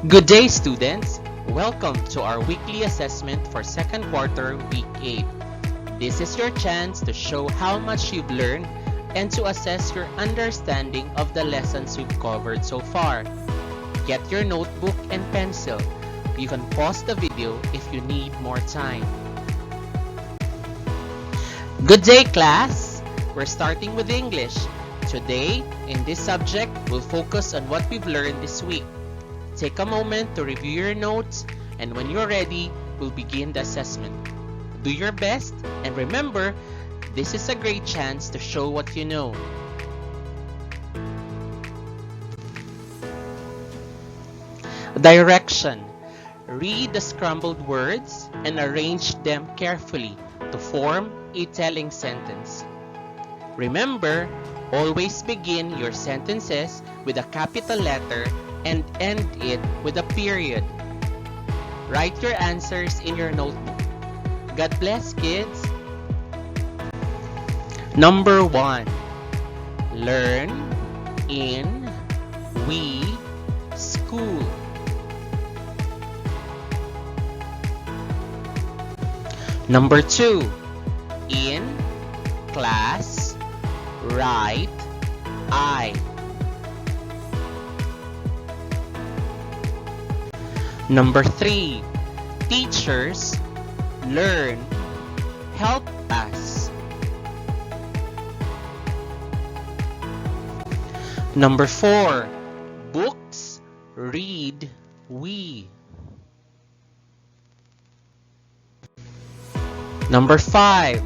Good day, students! Welcome to our weekly assessment for second quarter, week 8. This is your chance to show how much you've learned and to assess your understanding of the lessons we've covered so far. Get your notebook and pencil. You can pause the video if you need more time. Good day, class! We're starting with English. Today, in this subject, we'll focus on what we've learned this week. Take a moment to review your notes, and when you're ready, we'll begin the assessment. Do your best, and remember, this is a great chance to show what you know. Direction. Read the scrambled words and arrange them carefully to form a telling sentence. Remember, always begin your sentences with a capital letter and end it with a period. Write your answers in your notebook. God bless, kids! Number 1. Learn in we school. Number 2. In class, write I. Number 3. Teachers learn help us. Number 4. Books read we. Number 5.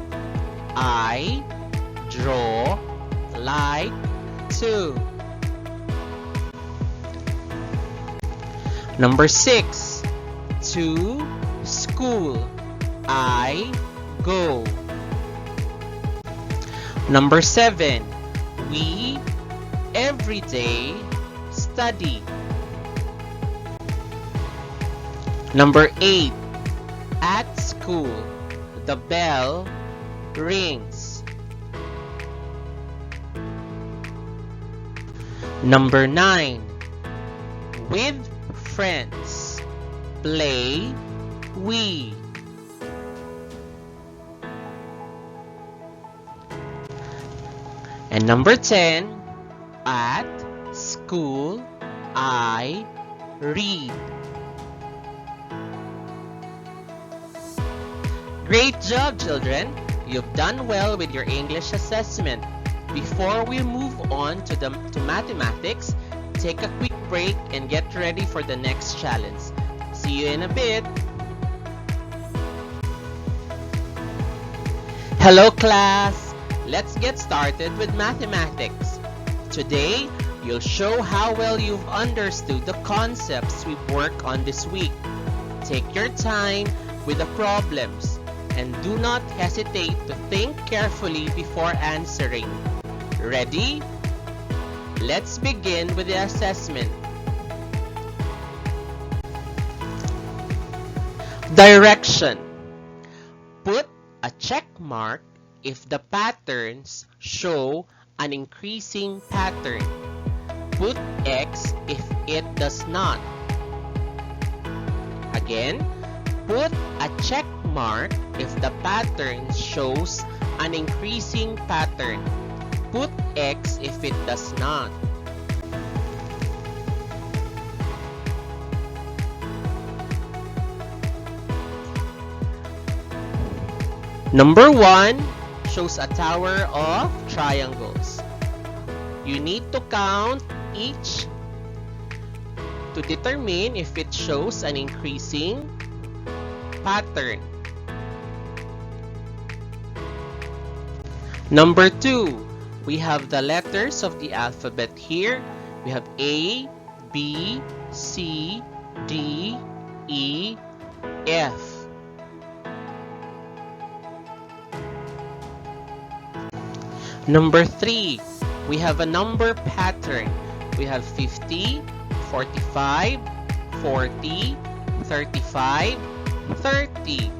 I draw like to. Number 6. To school I go. Number 7. We every day study. Number 8. At school the bell rings. Number 9. With friends play we. And number 10. At school I read. Great job, children! You've done well with your English assessment. Before we move on to mathematics, take a quick break and get ready for the next challenge. See you in a bit. Hello, class! Let's get started with mathematics. Today, you'll show how well you've understood the concepts we've worked on this week. Take your time with the problems and do not hesitate to think carefully before answering. Ready? Let's begin with the assessment. Direction. Put a check mark if the patterns show an increasing pattern. Put X if it does not. Again, put a check mark if the pattern shows an increasing pattern. Put X if it does not. Number 1 shows a tower of triangles. You need to count each to determine if it shows an increasing pattern. Number 2, we have the letters of the alphabet here. We have A, B, C, D, E, F. Number 3, we have a number pattern. We have 50, 45, 40, 35, 30.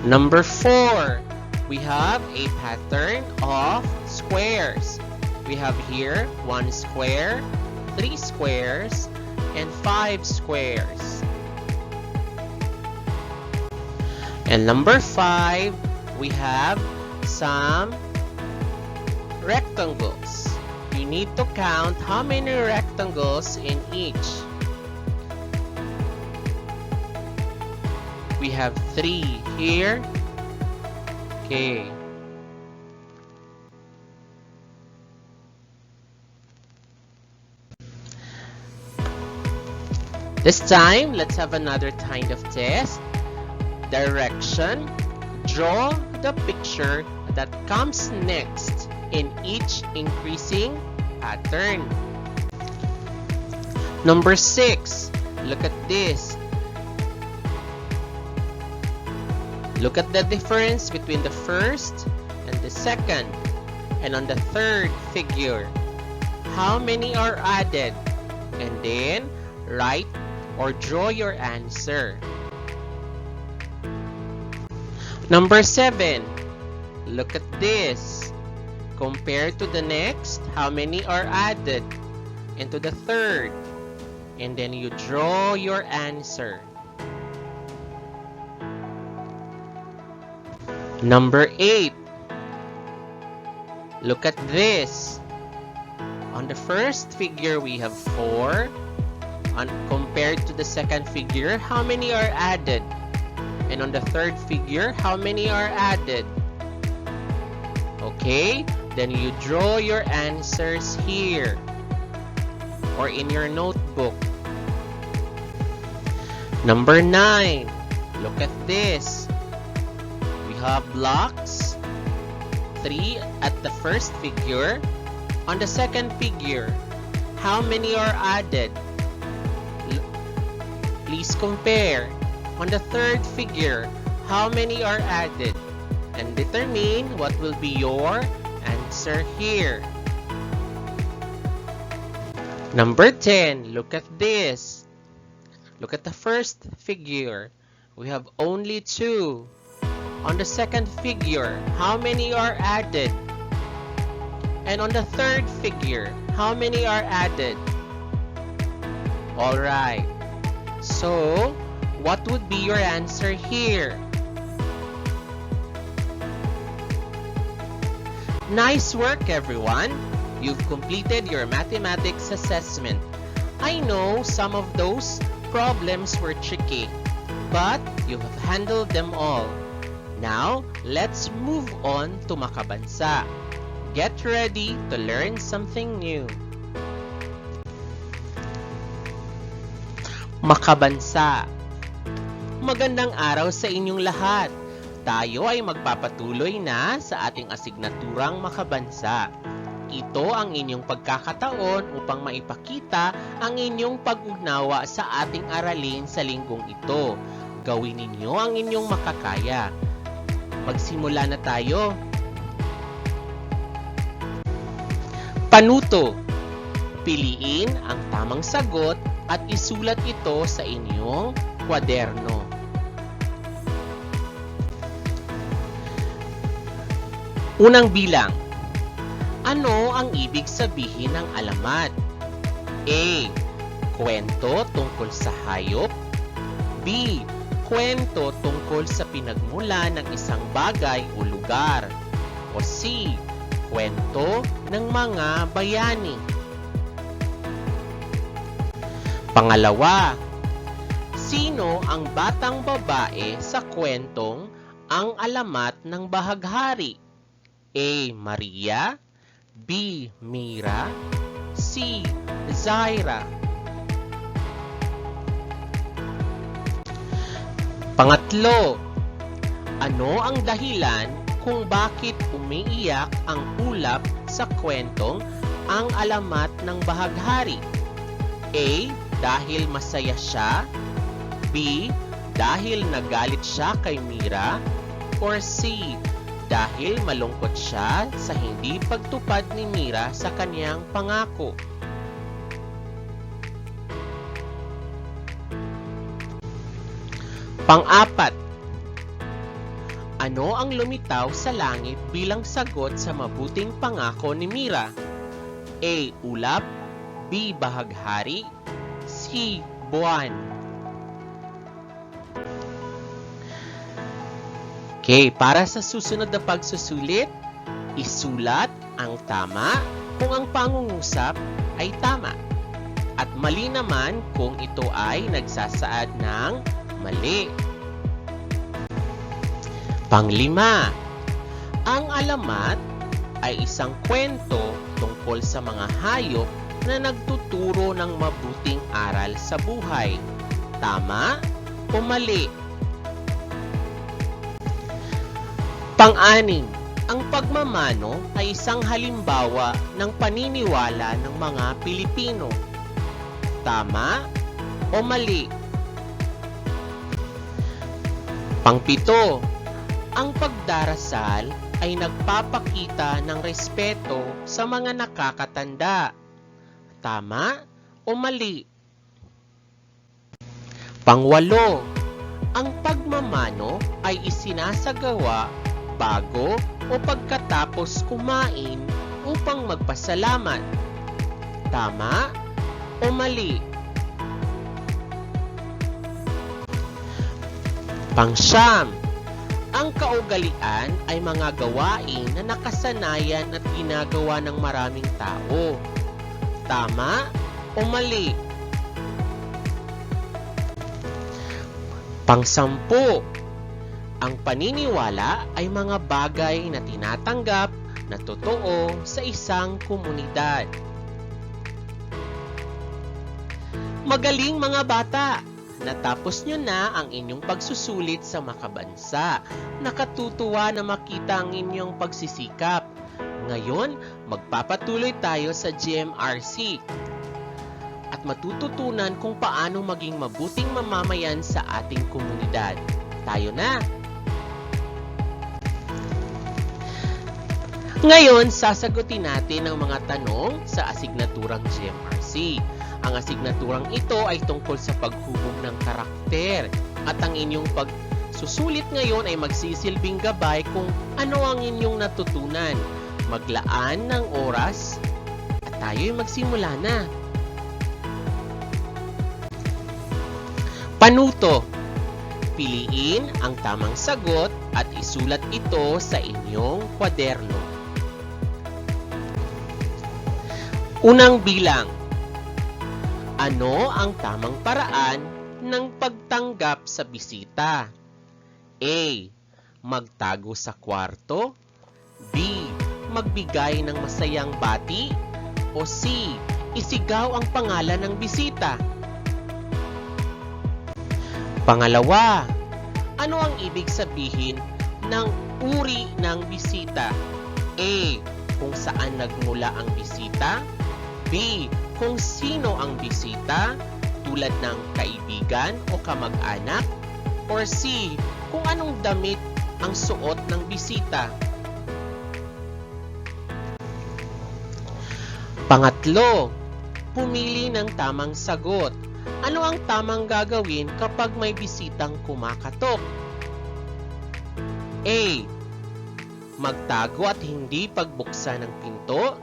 Number 4, we have a pattern of squares. We have here 1 square, 3 squares and 5 squares. And number 5, we have some rectangles. You need to count how many rectangles in each. We have 3 here. Okay. This time, let's have another kind of test. Direction. Draw the picture that comes next in each increasing pattern. Number 6. Look at this. Look at the difference between the first and the second. And on the third figure, how many are added? And then, write or draw your answer. Number 7. Look at this. Compared to the next, how many are added? Into the third. And then you draw your answer. Number 8. Look at this. On the first figure, we have 4. Compared to the second figure, how many are added? And on the third figure, how many are added? Okay, then you draw your answers here or in your notebook. Number 9. Look at this. We have blocks. 3 at the first figure. On the second figure, how many are added? Please compare. On the third figure, how many are added? And determine what will be your answer here. Number 10, look at this. Look at the first figure. We have only 2. On the second figure, how many are added? And on the third figure, how many are added? Alright. So, what would be your answer here? Nice work, everyone! You've completed your mathematics assessment. I know some of those problems were tricky, but you have handled them all. Now, let's move on to Makabansa. Get ready to learn something new. Makabansa. Magandang araw sa inyong lahat. Tayo ay magpapatuloy na sa ating asignaturang Makabansa. Ito ang inyong pagkakataon upang maipakita ang inyong pag-unawa sa ating aralin sa linggong ito. Gawin ninyo ang inyong makakaya. Magsimula na tayo. Panuto. Piliin ang tamang sagot at isulat ito sa inyong kwaderno. Unang bilang. Ano ang ibig sabihin ng alamat? A. Kwento tungkol sa hayop. B. Kwento tungkol sa pinagmula ng isang bagay o lugar. O C. Kwento ng mga bayani. Pangalawa, sino ang batang babae sa kwentong Ang Alamat ng Bahaghari? A. Maria. B. Mira. C. Zaira. Pangatlo, ano ang dahilan kung bakit umiiyak ang ulap sa kwentong Ang Alamat ng Bahaghari? A. Dahil masaya siya. B. Dahil nagalit siya kay Mira. Or C. Dahil malungkot siya sa hindi pagtupad ni Mira sa kanyang pangako. Pang-apat, ano ang lumitaw sa langit bilang sagot sa mabuting pangako ni Mira? A. Ulap. B. Bahaghari, C. Buwan. Okay, para sa susunod na pagsusulit, isulat ang tama kung ang pangungusap ay tama. At mali naman kung ito ay nagsasaad ng mali. Panglima, ang alamat ay isang kwento tungkol sa mga hayop na nagtuturo ng mabuting aral sa buhay. Tama o mali? Pang-anim, ang pagmamano ay isang halimbawa ng paniniwala ng mga Pilipino. Tama o mali? Pang-pito, ang pagdarasal ay nagpapakita ng respeto sa mga nakakatanda. Tama o mali? Pang-walo, ang pagmamano ay isinasagawa bago o pagkatapos kumain upang magpasalamat. Tama o mali? Pang-siyam, ang kaugalian ay mga gawain na nakasanayan at ginagawa ng maraming tao. Tama o mali? Pang-sampu, ang paniniwala ay mga bagay na tinatanggap na totoo sa isang komunidad. Magaling mga bata! Natapos nyo na ang inyong pagsusulit sa makabansa. Nakatutuwa na makita ang inyong pagsisikap. Ngayon, magpapatuloy tayo sa GMRC at matututunan kung paano maging mabuting mamamayan sa ating komunidad. Tayo na! Ngayon, sasagutin natin ang mga tanong sa asignaturang GMRC. Ang asignaturang ito ay tungkol sa paghubog ng karakter at ang inyong pagsusulit ngayon ay magsisilbing gabay kung ano ang inyong natutunan. Maglaan ng oras at tayo'y magsimula na. Panuto. Piliin ang tamang sagot at isulat ito sa inyong kwaderno. Unang bilang. Ano ang tamang paraan ng pagtanggap sa bisita? A. Magtago sa kwarto. B. Magbigay ng masayang bati. O C. Isigaw ang pangalan ng bisita. Pangalawa, ano ang ibig sabihin ng uri ng bisita? A. Kung saan nagmula ang bisita. B. Kung sino ang bisita, tulad ng kaibigan o kamag-anak. Or C. Kung anong damit ang suot ng bisita. Pangatlo, pumili ng tamang sagot. Ano ang tamang gagawin kapag may bisitang kumakatok? A. Magtago at hindi pagbuksan ng pinto.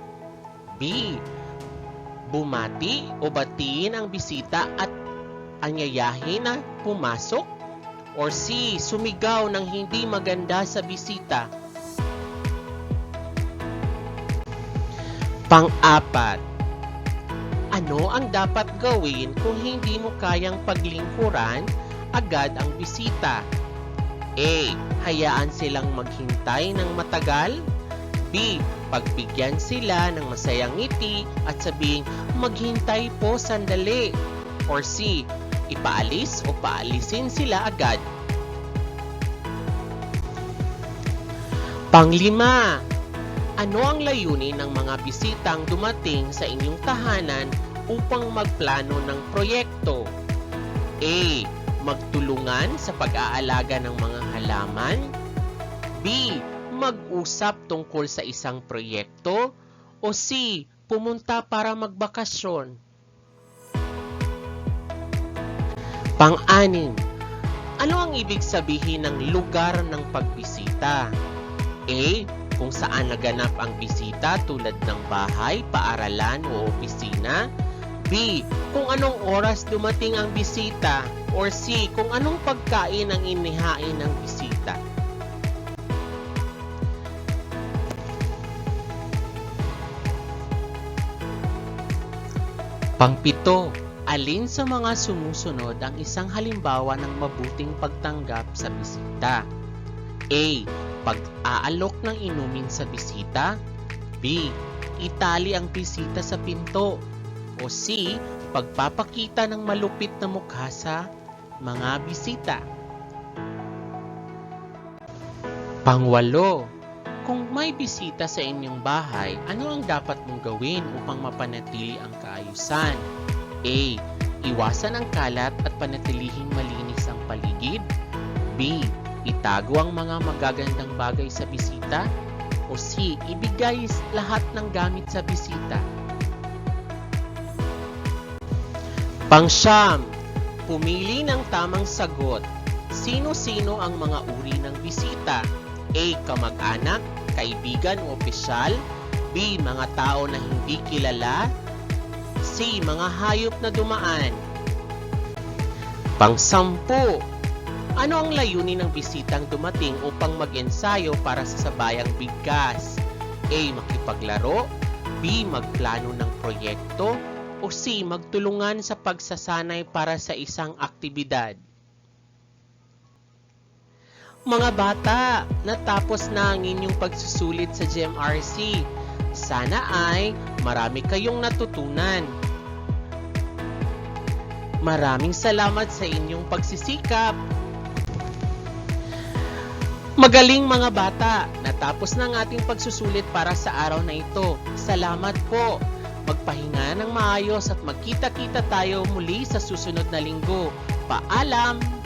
B. Bumati o batiin ang bisita at anyayahin na pumasok. Or C. Sumigaw ng hindi maganda sa bisita. Pang-apat, ano ang dapat gawin kung hindi mo kayang paglingkuran agad ang bisita? A. Hayaan silang maghintay ng matagal. B. Pagbigyan sila ng masayang ngiti at sabihing, maghintay po sandali. Or C. Ipaalis o paalisin sila agad. Panglima, ano ang layunin ng mga bisitang dumating sa inyong tahanan upang magplano ng proyekto? A. Magtulungan sa pag-aalaga ng mga halaman. B. Mag-usap tungkol sa isang proyekto. O C. Pumunta para magbakasyon. Pang-anim, ano ang ibig sabihin ng lugar ng pagbisita? A. Kung saan naganap ang bisita tulad ng bahay, paaralan o opisina. B. Kung anong oras dumating ang bisita. Or C. Kung anong pagkain ang inihain ng bisita. Pangpito, alin sa mga sumusunod ang isang halimbawa ng mabuting pagtanggap sa bisita? A. Pag-aalok ng inumin sa bisita. B. Itali ang bisita sa pinto. O C. Pagpapakita ng malupit na mukha sa mga bisita. Pangwalo, kung may bisita sa inyong bahay, ano ang dapat mong gawin upang mapanatili ang kaayusan? A. Iwasan ang kalat at panatilihing malinis ang paligid. B. Itago ang mga magagandang bagay sa bisita. O C. Ibigay lahat ng gamit sa bisita. Pangsyam, pumili ng tamang sagot. Sino-sino ang mga uri ng bisita? A. Kamag-anak, kaibigan o opisyal. B. Mga tao na hindi kilala. C. Mga hayop na dumaan. Pang-sampu, ano ang layunin ng bisitang dumating upang mag-ensayo para sa sabayang bigkas? A. Makipaglaro. B. Magplano ng proyekto. O C. Magtulungan sa pagsasanay para sa isang aktibidad. Mga bata, natapos na ang inyong pagsusulit sa GMRC. Sana ay marami kayong natutunan. Maraming salamat sa inyong pagsisikap. Magaling mga bata, natapos na ang ating pagsusulit para sa araw na ito. Salamat po. Magpahinga ng maayos at magkita-kita tayo muli sa susunod na linggo. Paalam!